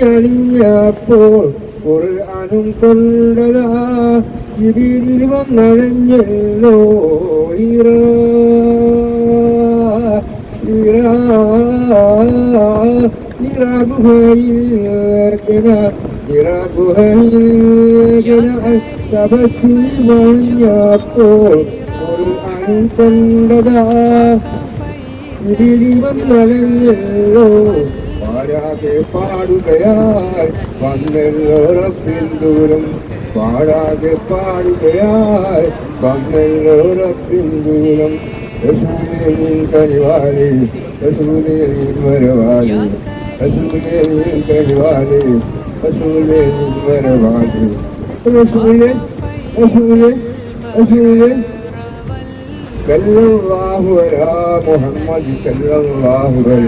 തപസ്സിലിയണിയപ്പോൾ ഖുർആനും കൊണ്ടതാ ഇതിൽ വന്നഴഞ്ഞല്ലോ തപസ്സിലിയണിയപ്പോൾ ഖുർആനും കൊണ്ടതാ ോ പാടാതെ പാടുകയാൽ വന്നല്ലോ റബ്ബിൻ ദൂരം പാടാതെ പാടുകയാൽ വന്നല്ലോ റബ്ബിൻ ദൂരം റസൂലേ നീ കനിവാലേ റസൂലേ നീ വരവാലേ റസൂലേ നീ കനിവാലേ റസൂലേ നീ വരവാലേ റസൂലേ റസൂലേ റസൂലേ സല്ലല്ലാഹു അലാ മുഹമ്മദ് സല്ലല്ലാഹു അലൈഹി